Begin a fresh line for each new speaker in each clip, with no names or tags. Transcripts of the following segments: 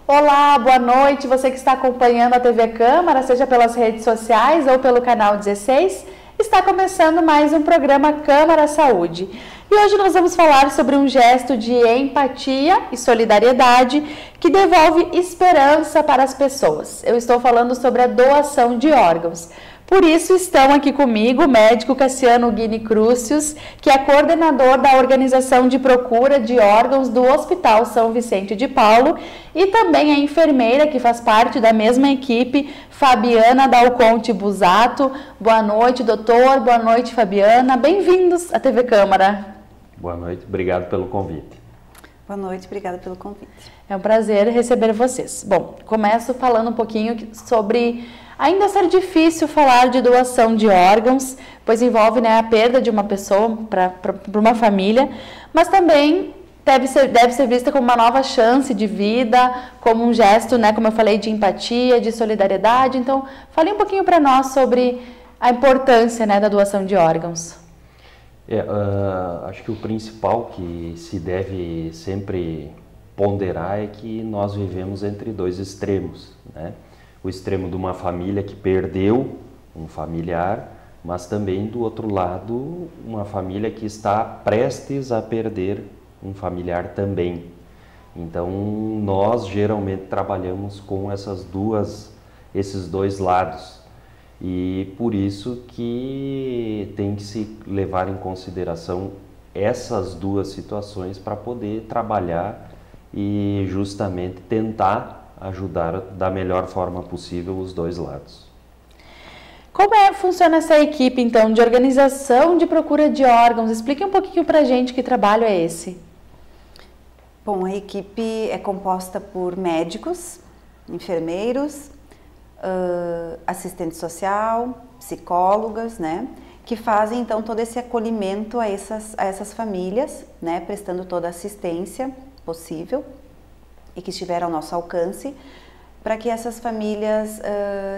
Olá, boa noite, você que está acompanhando a TV Câmara, seja pelas redes sociais ou pelo canal 16, está começando mais um programa Câmara Saúde. E hoje nós vamos falar sobre um gesto de empatia e solidariedade que devolve esperança para as pessoas. Eu estou falando sobre a doação de órgãos. Por isso estão aqui comigo o médico Cassiano Guini Crucius, que é coordenador da Organização de Procura de Órgãos do Hospital São Vicente de Paulo, e também a enfermeira que faz parte da mesma equipe, Fabiana Dalconte Busato. Boa noite, doutor. Boa noite, Fabiana. Bem-vindos à TV Câmara.
Boa noite, obrigado pelo convite.
Boa noite, obrigada pelo convite.
É um prazer receber vocês. Bom, começo falando um pouquinho sobre ainda ser difícil falar de doação de órgãos, pois envolve, a perda de uma pessoa para uma família, mas também deve ser vista como uma nova chance de vida, como um gesto, como eu falei, de empatia, de solidariedade. Então, fale um pouquinho para nós sobre a importância, da doação de órgãos.
Acho que o principal que se deve sempre ponderar é que nós vivemos entre dois extremos, O extremo de uma família que perdeu um familiar, mas também do outro lado, uma família que está prestes a perder um familiar também. Então, nós geralmente trabalhamos com esses dois lados. E por isso que tem que se levar em consideração essas duas situações para poder trabalhar e justamente tentar ajudar da melhor forma possível os dois lados.
Como funciona essa equipe, então, de organização de procura de órgãos? Explique um pouquinho para a gente que trabalho é esse.
Bom, a equipe é composta por médicos, enfermeiros, assistente social, psicólogas, que fazem então todo esse acolhimento a essas famílias, prestando toda a assistência possível e que estiver ao nosso alcance, para que essas famílias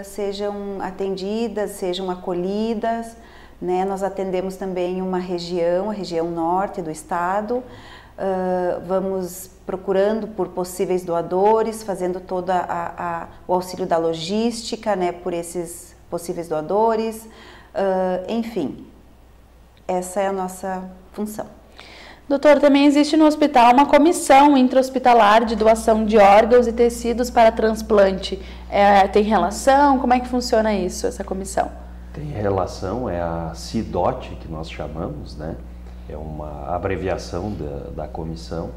sejam atendidas, sejam acolhidas, Nós atendemos também a região norte do estado, vamos procurando por possíveis doadores, fazendo todo o auxílio da logística, por esses possíveis doadores, enfim, essa é a nossa função.
Doutor, também existe no hospital uma comissão intra-hospitalar de doação de órgãos e tecidos para transplante. Tem relação? Como é que funciona isso, essa comissão?
Tem relação, é a CIDOT que nós chamamos, É uma abreviação da comissão,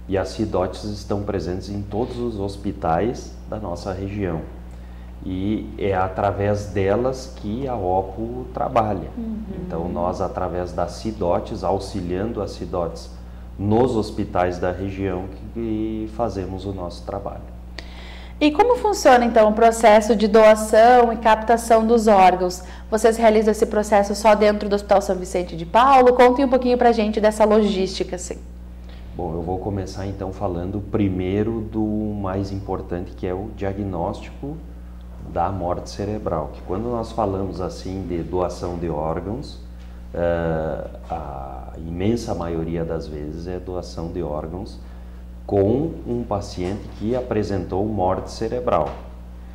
e as CIDOTs estão presentes em todos os hospitais da nossa região. E é através delas que a OPO trabalha. Então, nós, através das CIDOTs, auxiliando as CIDOTs nos hospitais da região, que fazemos o nosso trabalho.
E como funciona, então, o processo de doação e captação dos órgãos? Vocês realizam esse processo só dentro do Hospital São Vicente de Paulo? Contem um pouquinho pra gente dessa logística, assim.
Bom, eu vou começar, então, falando primeiro do mais importante, que é o diagnóstico da morte cerebral. Que quando nós falamos, assim, de doação de órgãos, a imensa maioria das vezes é doação de órgãos com um paciente que apresentou morte cerebral.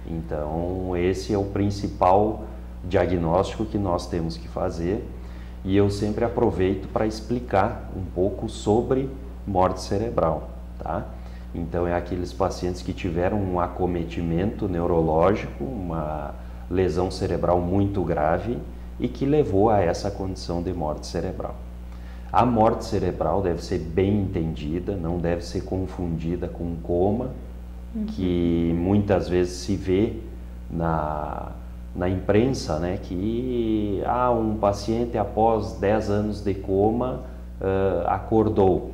Então, esse é o principal diagnóstico que nós temos que fazer, e eu sempre aproveito para explicar um pouco sobre morte cerebral, Então, é aqueles pacientes que tiveram um acometimento neurológico, uma lesão cerebral muito grave e que levou a essa condição de morte cerebral. A morte cerebral deve ser bem entendida, não deve ser confundida com coma, que muitas vezes se vê na imprensa, que um paciente após 10 anos de coma acordou.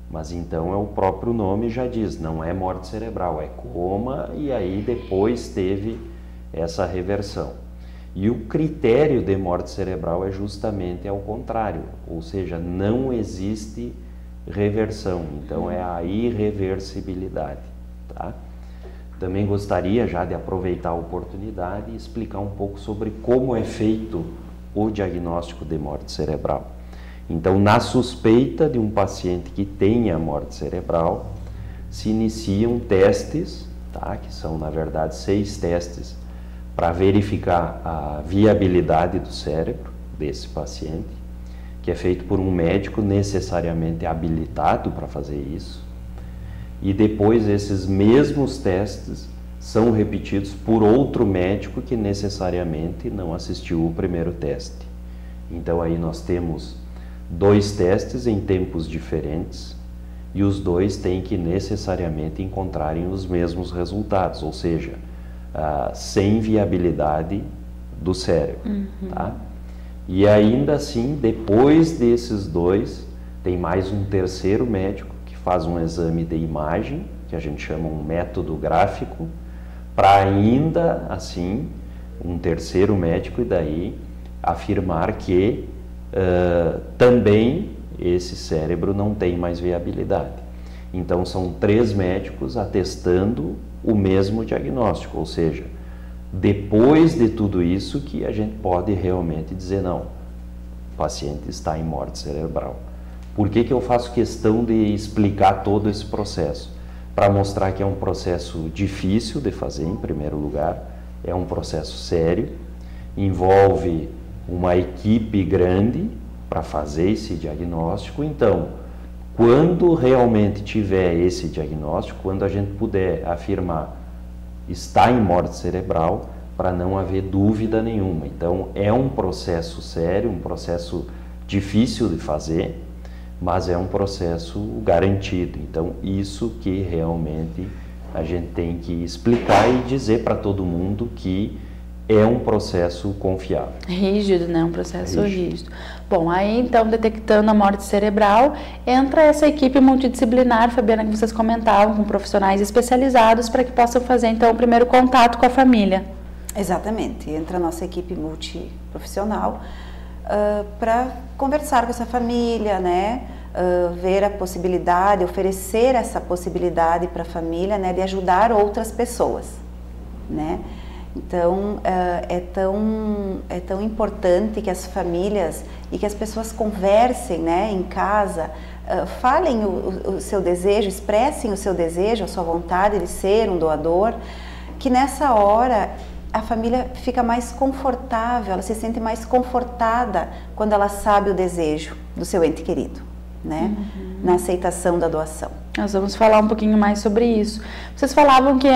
Mas então o próprio nome já diz, não é morte cerebral, é coma, e aí depois teve essa reversão. E o critério de morte cerebral é justamente ao contrário, ou seja, não existe reversão, então é a irreversibilidade, Também gostaria já de aproveitar a oportunidade e explicar um pouco sobre como é feito o diagnóstico de morte cerebral. Então, na suspeita de um paciente que tenha morte cerebral, se iniciam testes tá? Que são, na verdade, 6 testes para verificar a viabilidade do cérebro desse paciente, que é feito por um médico necessariamente habilitado para fazer isso. E depois esses mesmos testes são repetidos por outro médico que necessariamente não assistiu o primeiro teste. Então aí nós temos 2 testes em tempos diferentes e os 2 têm que necessariamente encontrarem os mesmos resultados, ou seja, sem viabilidade do cérebro. Tá? E ainda assim, depois desses 2, tem mais um terceiro médico que faz um exame de imagem, que a gente chama um método gráfico, para ainda assim, um terceiro médico e daí afirmar que também esse cérebro não tem mais viabilidade. Então são 3 médicos atestando o mesmo diagnóstico, ou seja, depois de tudo isso que a gente pode realmente dizer não, o paciente está em morte cerebral. Por que eu faço questão de explicar todo esse processo? Para mostrar que é um processo difícil de fazer, em primeiro lugar, é um processo sério, envolve uma equipe grande para fazer esse diagnóstico. Então, quando realmente tiver esse diagnóstico, quando a gente puder afirmar está em morte cerebral, para não haver dúvida nenhuma. Então, é um processo sério, um processo difícil de fazer, mas é um processo garantido. Então, isso que realmente a gente tem que explicar e dizer para todo mundo que é um processo confiável.
Rígido, né? Um processo rígido. Bom, aí então, detectando a morte cerebral, entra essa equipe multidisciplinar, Fabiana, que vocês comentavam, com profissionais especializados para que possam fazer então o primeiro contato com a família.
Exatamente, entra a nossa equipe multiprofissional para conversar com essa família, né? Ver a possibilidade, oferecer essa possibilidade para a família, né? De ajudar outras pessoas, né? Então, é tão importante que as famílias e que as pessoas conversem, né, em casa, falem o seu desejo, expressem o seu desejo, a sua vontade de ser um doador, que nessa hora a família fica mais confortável, ela se sente mais confortada quando ela sabe o desejo do seu ente querido, né, na aceitação da doação.
Nós vamos falar um pouquinho mais sobre isso. Vocês falavam que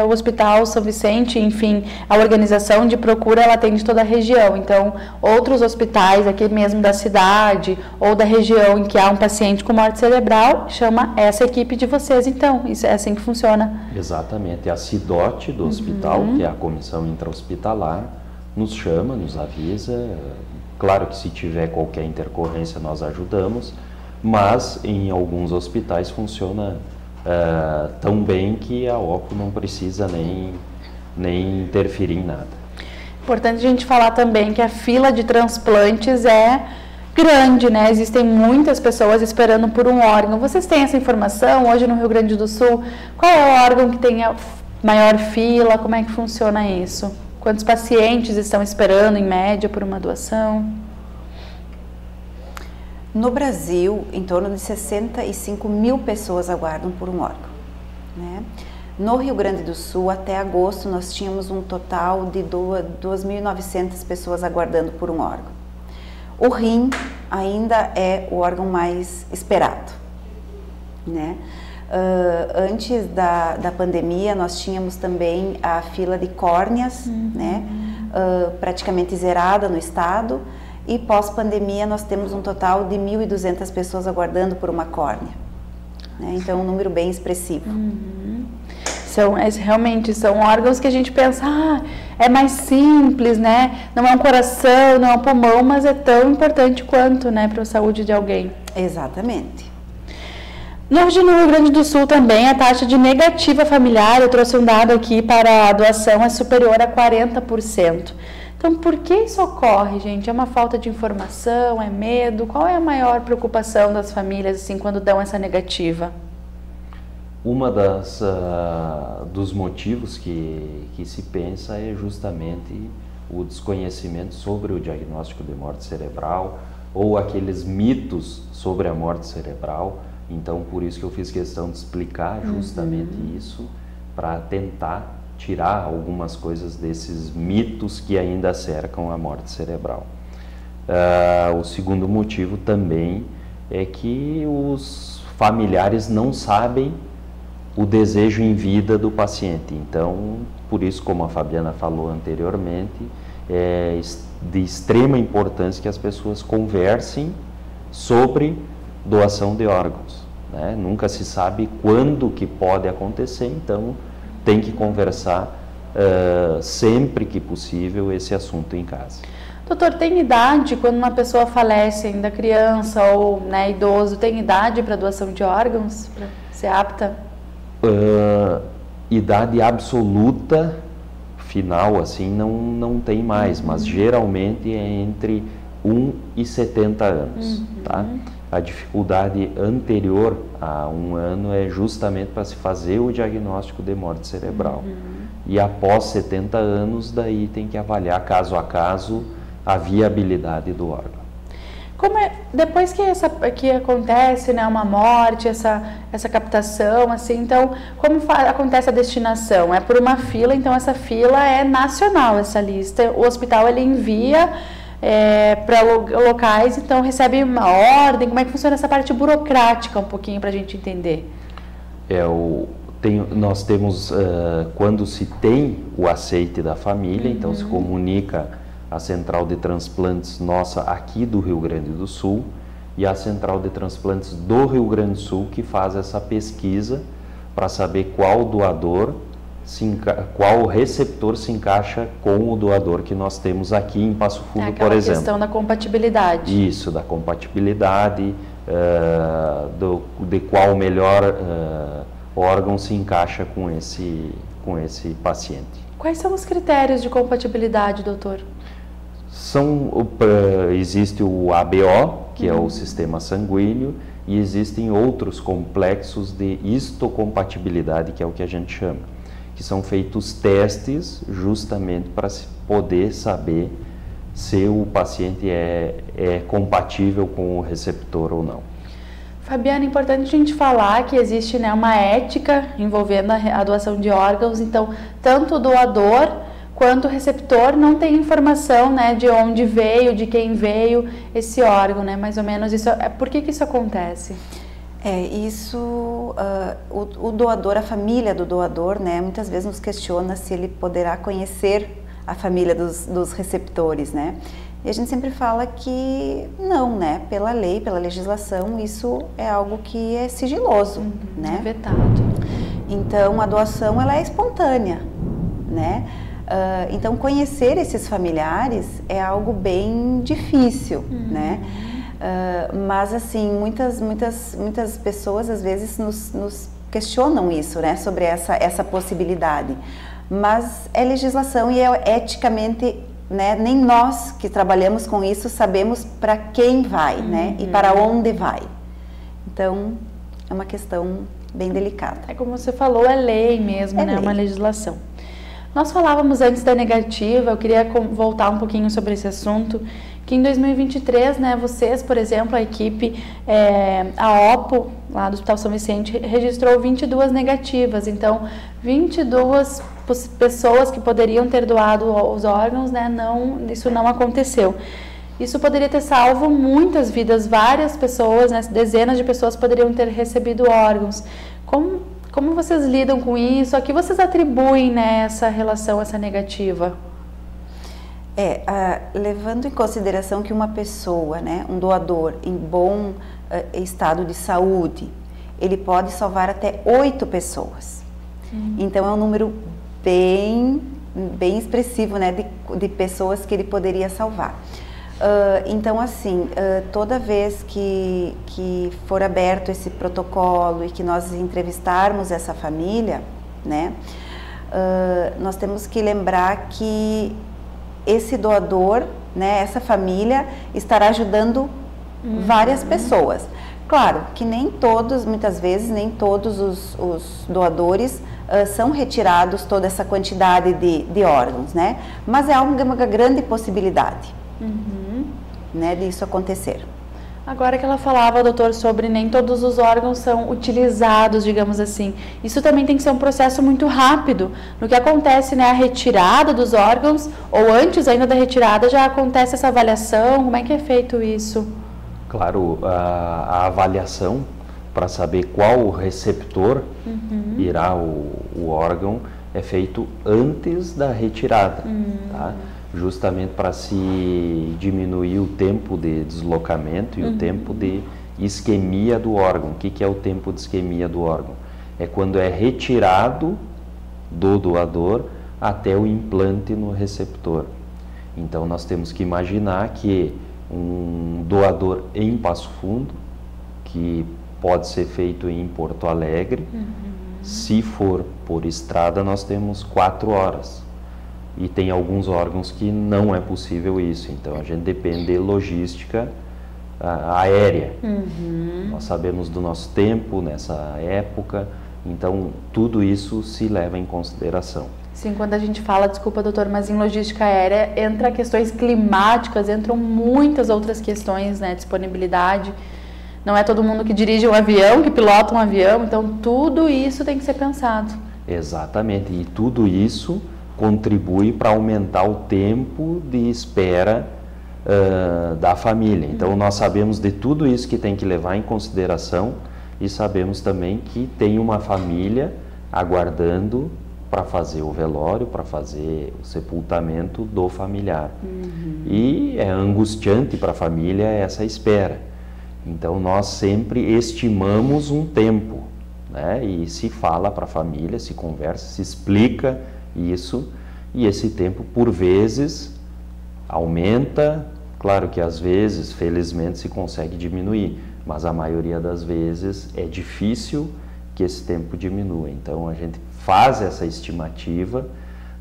o Hospital São Vicente, enfim, a organização de procura, ela atende toda a região. Então, outros hospitais aqui mesmo da cidade ou da região em que há um paciente com morte cerebral, chama essa equipe de vocês, então. Isso é assim que funciona?
Exatamente. A CIDOT do hospital, que é a comissão intra-hospitalar, nos chama, nos avisa. Claro que se tiver qualquer intercorrência, nós ajudamos. Mas em alguns hospitais funciona tão bem que a OPO não precisa nem interferir em nada.
Importante a gente falar também que a fila de transplantes é grande, né? Existem muitas pessoas esperando por um órgão. Vocês têm essa informação hoje no Rio Grande do Sul? Qual é o órgão que tem a maior fila? Como é que funciona isso? Quantos pacientes estão esperando em média por uma doação?
No Brasil, em torno de 65 mil pessoas aguardam por um órgão, né? No Rio Grande do Sul, até agosto, nós tínhamos um total de 2.900 pessoas aguardando por um órgão. O rim ainda é o órgão mais esperado, né? Antes da pandemia, nós tínhamos também a fila de córneas, né? Praticamente zerada no estado. E pós-pandemia nós temos um total de 1.200 pessoas aguardando por uma córnea, né? Então um número bem expressivo.
Realmente são órgãos que a gente pensa, é mais simples, né? Não é um coração, não é um pulmão, mas é tão importante quanto, né, para a saúde de alguém.
Exatamente.
No Rio Grande do Sul também a taxa de negativa familiar, eu trouxe um dado aqui para a doação, é superior a 40%. Então, por que isso ocorre, gente? É uma falta de informação? É medo? Qual é a maior preocupação das famílias, assim, quando dão essa negativa?
Uma dos motivos que se pensa é justamente o desconhecimento sobre o diagnóstico de morte cerebral ou aqueles mitos sobre a morte cerebral. Então, por isso que eu fiz questão de explicar justamente isso, para tentar tirar algumas coisas desses mitos que ainda cercam a morte cerebral. O segundo motivo também é que os familiares não sabem o desejo em vida do paciente. Então, por isso, como a Fabiana falou anteriormente, é de extrema importância que as pessoas conversem sobre doação de órgãos, né? Nunca se sabe quando que pode acontecer, então tem que conversar sempre que possível esse assunto em casa.
Doutor, tem idade quando uma pessoa falece, ainda criança ou, né, idoso, tem idade para doação de órgãos, para ser apta?
Idade absoluta, final, assim, não tem mais, mas geralmente é entre 1 e 70 anos, tá? A dificuldade anterior a 1 ano é justamente para se fazer o diagnóstico de morte cerebral. E após 70 anos, daí tem que avaliar caso a caso a viabilidade do órgão.
Depois que acontece, né, uma morte, essa captação, assim, então, como acontece a destinação? É por uma fila, então essa fila é nacional, essa lista. O hospital, ele envia para locais, então recebe uma ordem. Como é que funciona essa parte burocrática, um pouquinho, para a gente entender?
Nós temos, quando se tem o aceite da família, então se comunica a Central de Transplantes nossa aqui do Rio Grande do Sul e a Central de Transplantes do Rio Grande do Sul, que faz essa pesquisa para saber qual doador, qual receptor se encaixa com o doador que nós temos aqui em Passo Fundo, por exemplo. A
questão da compatibilidade.
Isso, da compatibilidade, de qual melhor órgão se encaixa com esse paciente.
Quais são os critérios de compatibilidade, doutor?
Existe o ABO, que é o sistema sanguíneo, e existem outros complexos de histocompatibilidade, que é o que a gente chama, que são feitos testes justamente para se poder saber se o paciente é compatível com o receptor ou não.
Fabiana, é importante a gente falar que existe, né, uma ética envolvendo a doação de órgãos, então tanto o doador quanto o receptor não tem informação, né, de onde veio, de quem veio esse órgão, né, mais ou menos isso. Por que isso acontece?
O doador, a família do doador, né, muitas vezes nos questiona se ele poderá conhecer a família dos receptores, né, e a gente sempre fala que não, né, pela lei, pela legislação, isso é algo que é sigiloso, né.
É vetado.
Então, a doação, ela é espontânea, né. Então, conhecer esses familiares é algo bem difícil, né? Mas, assim, muitas pessoas, às vezes, nos questionam isso, né? Sobre essa possibilidade. Mas é legislação e é eticamente, né? Nem nós que trabalhamos com isso sabemos para quem vai, né? E para onde vai. Então, é uma questão bem delicada.
É como você falou, é lei mesmo, né? É uma legislação. Nós falávamos antes da negativa, eu queria voltar um pouquinho sobre esse assunto, que em 2023, né, vocês, por exemplo, a equipe, a OPO, lá do Hospital São Vicente, registrou 22 negativas, então 22 pessoas que poderiam ter doado os órgãos, né, isso não aconteceu. Isso poderia ter salvo muitas vidas, várias pessoas, né, dezenas de pessoas poderiam ter recebido órgãos. Como vocês lidam com isso? A que vocês atribuem, né, essa relação, essa negativa?
Levando em consideração que uma pessoa, né, um doador em bom estado de saúde, ele pode salvar até 8 pessoas. Então, é um número bem expressivo, né, de pessoas que ele poderia salvar. Então, assim, toda vez que for aberto esse protocolo e que nós entrevistarmos essa família, né, nós temos que lembrar que esse doador, né, essa família, estará ajudando várias pessoas. Claro que nem todos, muitas vezes, nem todos os doadores são retirados toda essa quantidade de órgãos, né, mas é uma grande possibilidade. Né, disso acontecer.
Agora que ela falava, doutor, sobre nem todos os órgãos são utilizados, digamos assim. Isso também tem que ser um processo muito rápido. No que acontece, né, a retirada dos órgãos, ou antes ainda da retirada, já acontece essa avaliação? Como é que é feito isso?
Claro, a avaliação para saber qual receptor irá o órgão é feito antes da retirada, tá? Justamente para se diminuir o tempo de deslocamento e o tempo de isquemia do órgão. O que é o tempo de isquemia do órgão? É quando é retirado do doador até o implante no receptor. Então nós temos que imaginar que um doador em Passo Fundo, que pode ser feito em Porto Alegre, se for por estrada nós temos 4 horas. E tem alguns órgãos que não é possível isso, então a gente depende de logística aérea. Nós sabemos do nosso tempo nessa época, então tudo isso se leva em consideração.
Sim, quando a gente fala, desculpa doutor, mas em logística aérea entra questões climáticas, entram muitas outras questões, né, disponibilidade. Não é todo mundo que dirige um avião, que pilota um avião, então tudo isso tem que ser pensado.
Exatamente, e tudo isso contribui para aumentar o tempo de espera da família. Então nós sabemos de tudo isso que tem que levar em consideração e sabemos também que tem uma família aguardando para fazer o velório, para fazer o sepultamento do familiar. E é angustiante para a família essa espera. Então nós sempre estimamos um tempo, né? E se fala para a família, se conversa, se explica isso, e esse tempo por vezes aumenta. Claro que às vezes, felizmente, se consegue diminuir, mas a maioria das vezes é difícil que esse tempo diminua. Então a gente faz essa estimativa,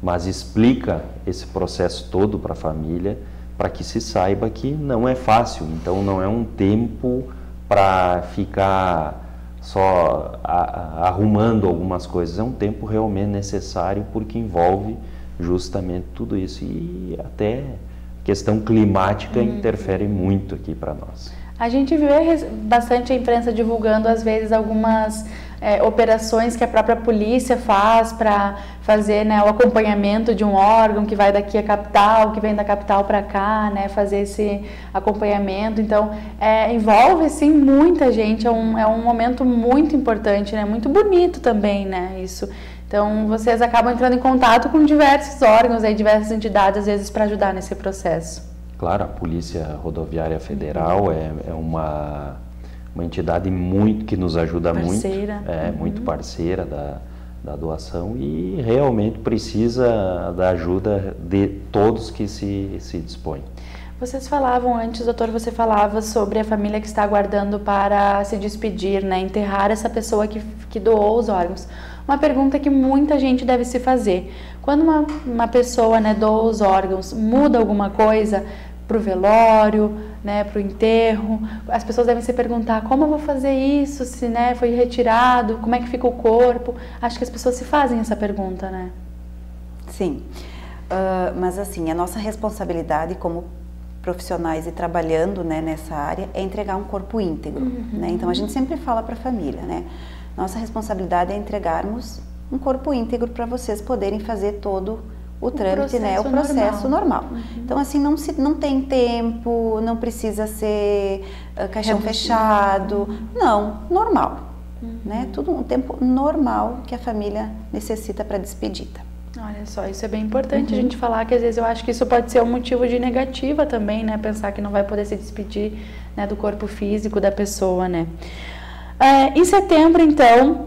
mas explica esse processo todo para a família, para que se saiba que não é fácil. Então não é um tempo para ficar só arrumando algumas coisas, é um tempo realmente necessário, porque envolve justamente tudo isso, e até questão climática interfere muito aqui para nós.
A gente vê bastante a imprensa divulgando, às vezes, algumas operações que a própria polícia faz para fazer, né, o acompanhamento de um órgão que vai daqui à capital, que vem da capital para cá, né, fazer esse acompanhamento. Então, envolve, sim, muita gente, é um momento muito importante, né, muito bonito também, né, isso. Então, vocês acabam entrando em contato com diversos órgãos, aí, diversas entidades, às vezes, para ajudar nesse processo.
Claro, a Polícia Rodoviária Federal é uma entidade que nos ajuda
parceira.
Muito parceira da doação, e realmente precisa da ajuda de todos que se dispõem.
Vocês falavam antes, doutor, você falava sobre a família que está aguardando para se despedir, né, enterrar essa pessoa que doou os órgãos. Uma pergunta que muita gente deve se fazer: quando uma pessoa, né, doa os órgãos, muda alguma coisa para o velório, né, para o enterro? As pessoas devem se perguntar: como eu vou fazer isso, se, né, foi retirado, como é que fica o corpo? Acho que as pessoas se fazem essa pergunta, né?
Sim, mas assim, a nossa responsabilidade como profissionais e trabalhando, né, nessa área é entregar um corpo íntegro, né? Então a gente sempre fala para a família, né? Nossa responsabilidade é entregarmos um corpo íntegro para vocês poderem fazer todo o trâmite, né, o processo normal. Então assim, não tem tempo, não precisa ser caixão fechado, não, normal, né? Tudo um tempo normal que a família necessita para despedida.
Olha só, isso é bem importante a gente falar, que às vezes eu acho que isso pode ser um motivo de negativa também, né? Pensar que não vai poder se despedir, né, do corpo físico da pessoa, né? Em setembro, então,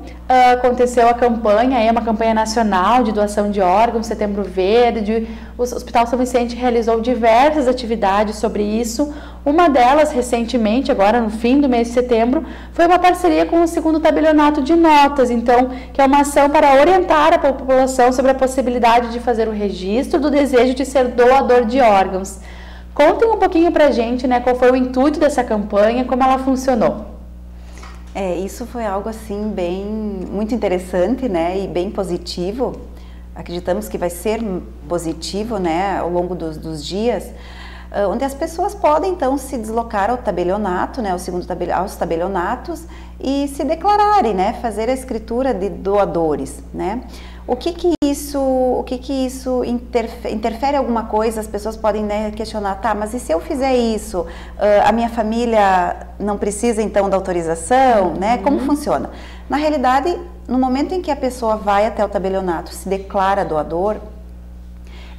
aconteceu a campanha, uma campanha nacional de doação de órgãos, Setembro Verde. O Hospital São Vicente realizou diversas atividades sobre isso. Uma delas, recentemente, agora no fim do mês de setembro, foi uma parceria com o 2º Tabelionato de Notas, então, que é uma ação para orientar a população sobre a possibilidade de fazer o registro do desejo de ser doador de órgãos. Contem um pouquinho pra gente, né, qual foi o intuito dessa campanha, como ela funcionou.
Isso foi algo assim muito interessante, né, e bem positivo. Acreditamos que vai ser positivo, né, ao longo dos dias, onde as pessoas podem então se deslocar ao tabelionato, né, aos tabelionatos e se declararem, né, fazer a escritura de doadores, né. O que isso interfere alguma coisa? As pessoas podem, né, questionar, tá, mas e se eu fizer isso, a minha família não precisa então da autorização, né? Como funciona? Na realidade, no momento em que a pessoa vai até o tabelionato, se declara doador,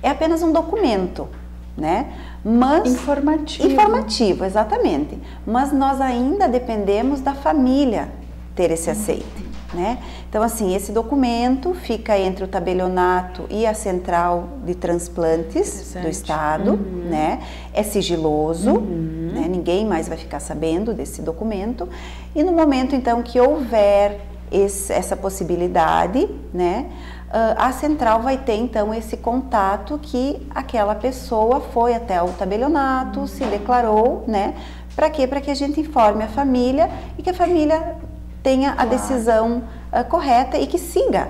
é apenas um documento, né? Mas informativo, exatamente. Mas nós ainda dependemos da família ter esse aceite, né? Então, assim, esse documento fica entre o tabelionato e a central de transplantes do estado, né? É sigiloso, né? Ninguém mais vai ficar sabendo desse documento. E no momento, então, que houver essa possibilidade, né? A central vai ter, então, esse contato que aquela pessoa foi até o tabelionato, se declarou, né? Para quê? Para que a gente informe a família e que a família tenha a decisão correta e que siga,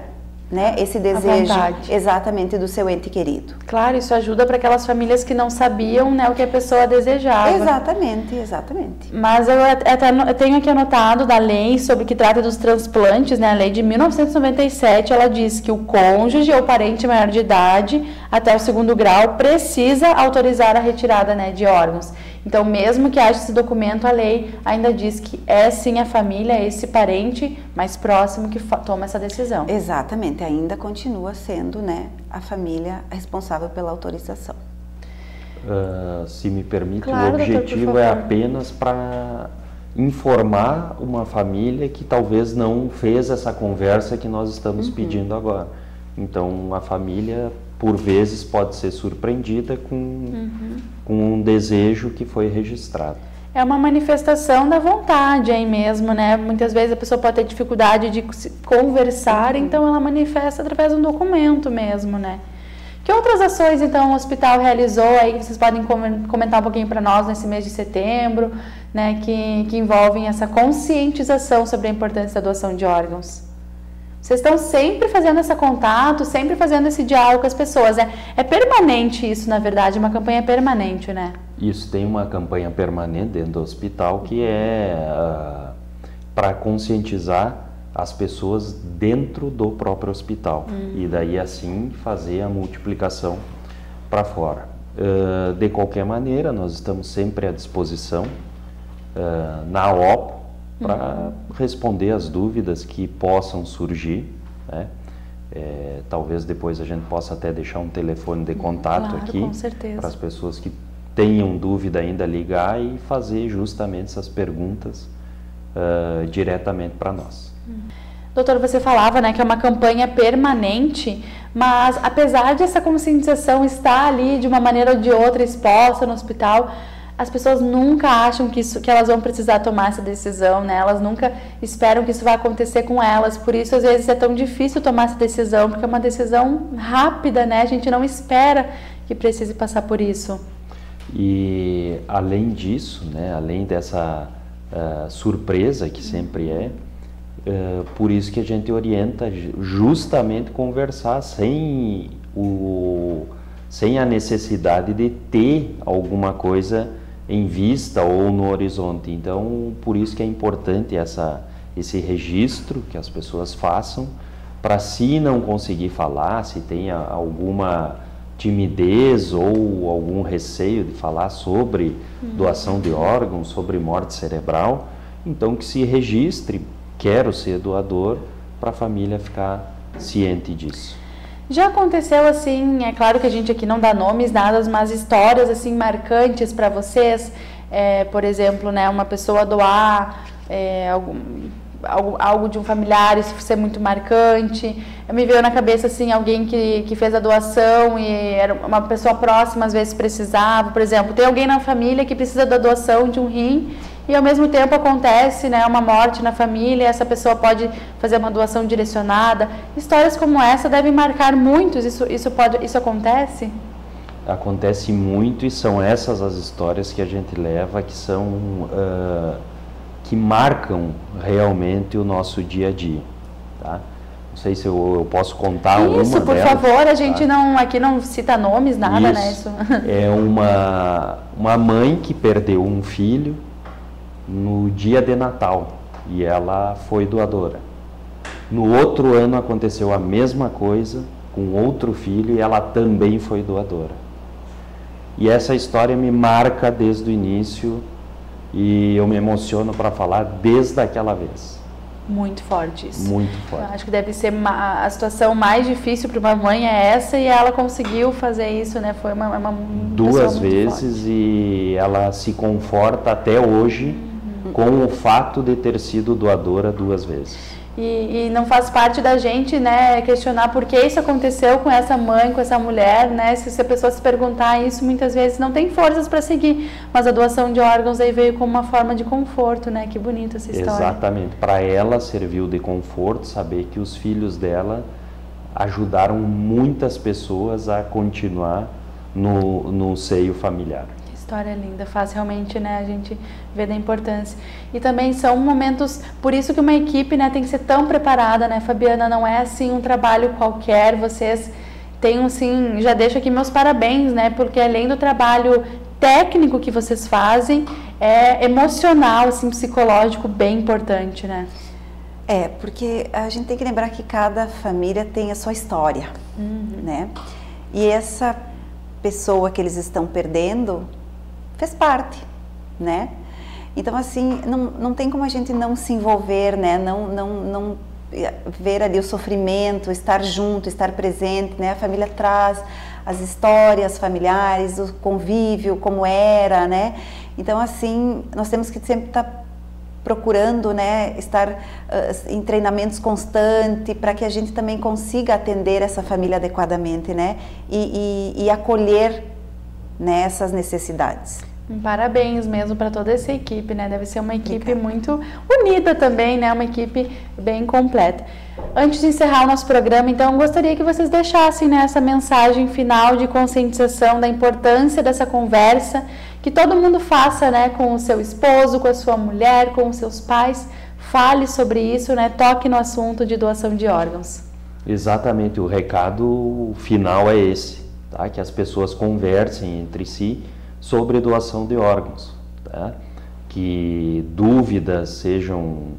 né, esse desejo exatamente do seu ente querido.
Claro, isso ajuda para aquelas famílias que não sabiam, né, o que a pessoa desejava.
Exatamente, exatamente.
Mas eu tenho aqui anotado da lei sobre que trata dos transplantes, né, a lei de 1997, ela diz que o cônjuge ou parente maior de idade até o 2º grau precisa autorizar a retirada, né, de órgãos. Então, mesmo que haja esse documento, a lei ainda diz que é sim a família, esse parente mais próximo que toma essa decisão.
Exatamente, ainda continua sendo, né, a família responsável pela autorização.
Se me permite,
claro,
o objetivo
doutor,
é apenas para informar uma família que talvez não fez essa conversa que nós estamos pedindo agora. Então, a família, por vezes, pode ser surpreendida com um desejo que foi registrado.
É uma manifestação da vontade aí mesmo, né? Muitas vezes a pessoa pode ter dificuldade de conversar, então ela manifesta através de um documento mesmo, né? Que outras ações, então, o hospital realizou aí, que vocês podem comentar um pouquinho para nós nesse mês de setembro, né? Que envolvem essa conscientização sobre a importância da doação de órgãos. Vocês estão sempre fazendo esse contato, sempre fazendo esse diálogo com as pessoas, né? É permanente isso, na verdade, uma campanha permanente, né?
Isso, tem uma campanha permanente dentro do hospital que é para conscientizar as pessoas dentro do próprio hospital. E daí, assim, fazer a multiplicação para fora. De qualquer maneira, nós estamos sempre à disposição na OPO, para responder as dúvidas que possam surgir, né? Talvez depois a gente possa até deixar um telefone de contato aqui para as pessoas que tenham dúvida ainda ligar e fazer justamente essas perguntas diretamente para nós.
Doutor, você falava, né, que é uma campanha permanente, mas apesar de essa conscientização estar ali de uma maneira ou de outra exposta no hospital, as pessoas nunca acham que elas vão precisar tomar essa decisão, né? Elas nunca esperam que isso vai acontecer com elas. Por isso, às vezes, é tão difícil tomar essa decisão, porque é uma decisão rápida, né? A gente não espera que precise passar por isso.
E, além disso, né, além dessa surpresa que sempre por isso que a gente orienta justamente conversar sem a necessidade de ter alguma coisa em vista ou no horizonte. Então, por isso que é importante esse registro que as pessoas façam, para se não conseguir falar, se tem alguma timidez ou algum receio de falar sobre doação de órgãos, sobre morte cerebral, então que se registre, quero ser doador, para a família ficar ciente disso.
Já aconteceu assim, é claro que a gente aqui não dá nomes, nada, mas histórias assim marcantes para vocês, por exemplo, né, uma pessoa doar algo de um familiar, isso ser muito marcante. Me veio na cabeça assim, alguém que fez a doação e era uma pessoa próxima, às vezes precisava, por exemplo, tem alguém na família que precisa da doação de um rim e ao mesmo tempo acontece, né, uma morte na família, essa pessoa pode fazer uma doação direcionada. Histórias como essa devem marcar muitos, isso acontece?
Acontece muito, e são essas as histórias que a gente leva, que são que marcam realmente o nosso dia a dia, tá? Não sei se eu posso contar uma delas.
Isso, por favor, a gente aqui não cita nomes, nada, né?
Isso. É uma mãe que perdeu um filho no dia de Natal e ela foi doadora. No outro ano aconteceu a mesma coisa com outro filho e ela também foi doadora. E essa história me marca desde o início e eu me emociono para falar desde aquela vez.
Muito forte isso.
Muito forte.
Eu acho que deve ser a situação mais difícil para uma mãe é essa e ela conseguiu fazer isso, né? Foi uma
duas vezes forte. E ela se conforta até hoje com o fato de ter sido doadora 2 vezes.
E não faz parte da gente, né, questionar por que isso aconteceu com essa mãe, com essa mulher, né? Se a pessoa se perguntar isso, muitas vezes não tem forças para seguir. Mas a doação de órgãos aí veio como uma forma de conforto, né? Que bonita essa história.
Exatamente. Para ela serviu de conforto saber que os filhos dela ajudaram muitas pessoas a continuar no seio familiar.
História linda, faz realmente, né, a gente ver da importância. E também são momentos, por isso que uma equipe, né, tem que ser tão preparada, né, Fabiana, não é assim um trabalho qualquer, vocês têm assim, já deixo aqui meus parabéns, né, porque além do trabalho técnico que vocês fazem, é emocional, assim, psicológico bem importante, né?
Porque a gente tem que lembrar que cada família tem a sua história, né, e essa pessoa que eles estão perdendo fez parte, né? Então, assim, não tem como a gente não se envolver, né? Não ver ali o sofrimento, estar junto, estar presente, né? A família traz as histórias familiares, o convívio, como era, né? Então, assim, nós temos que sempre estar procurando, né, estar em treinamentos constantes para que a gente também consiga atender essa família adequadamente, né? E acolher, né, essas necessidades.
Parabéns mesmo para toda essa equipe, né? Deve ser uma equipe muito unida também, né? Uma equipe bem completa. Antes de encerrar o nosso programa, então, eu gostaria que vocês deixassem, né, essa mensagem final de conscientização da importância dessa conversa, que todo mundo faça, né, com o seu esposo, com a sua mulher, com os seus pais, fale sobre isso, né? Toque no assunto de doação de órgãos.
Exatamente, o recado final é esse, tá? Que as pessoas conversem entre si sobre doação de órgãos, tá? Que dúvidas sejam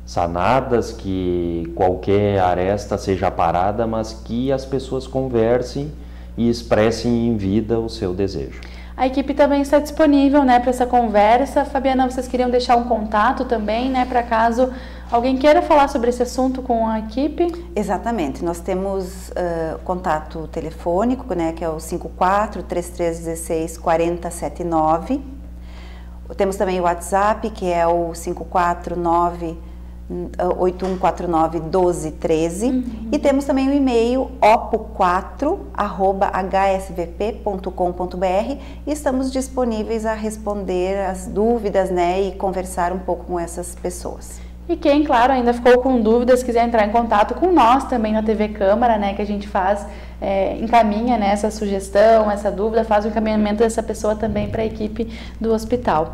sanadas, que qualquer aresta seja parada, mas que as pessoas conversem e expressem em vida o seu desejo.
A equipe também está disponível, né, para essa conversa. Fabiana, vocês queriam deixar um contato também, né, para caso alguém queira falar sobre esse assunto com a equipe?
Exatamente, nós temos contato telefônico, né, que é o 54-3316-4079. Temos também o WhatsApp, que é o 549-8149-1213. E temos também o e-mail opo4@hsvp.com.br e estamos disponíveis a responder as dúvidas, né, e conversar um pouco com essas pessoas.
E quem, claro, ainda ficou com dúvidas, quiser entrar em contato com nós também na TV Câmara, né, que a gente faz, encaminha, né, essa sugestão, essa dúvida, faz o encaminhamento dessa pessoa também para a equipe do hospital.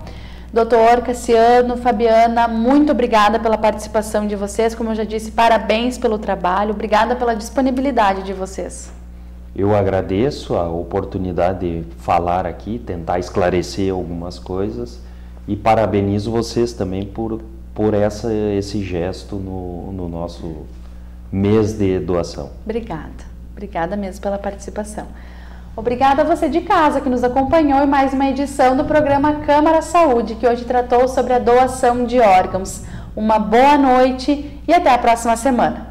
Doutor Cassiano, Fabiana, muito obrigada pela participação de vocês, como eu já disse, parabéns pelo trabalho, obrigada pela disponibilidade de vocês.
Eu agradeço a oportunidade de falar aqui, tentar esclarecer algumas coisas e parabenizo vocês também por esse gesto no nosso mês de doação.
Obrigada mesmo pela participação. Obrigada a você de casa que nos acompanhou em mais uma edição do programa Câmara Saúde, que hoje tratou sobre a doação de órgãos. Uma boa noite e até a próxima semana.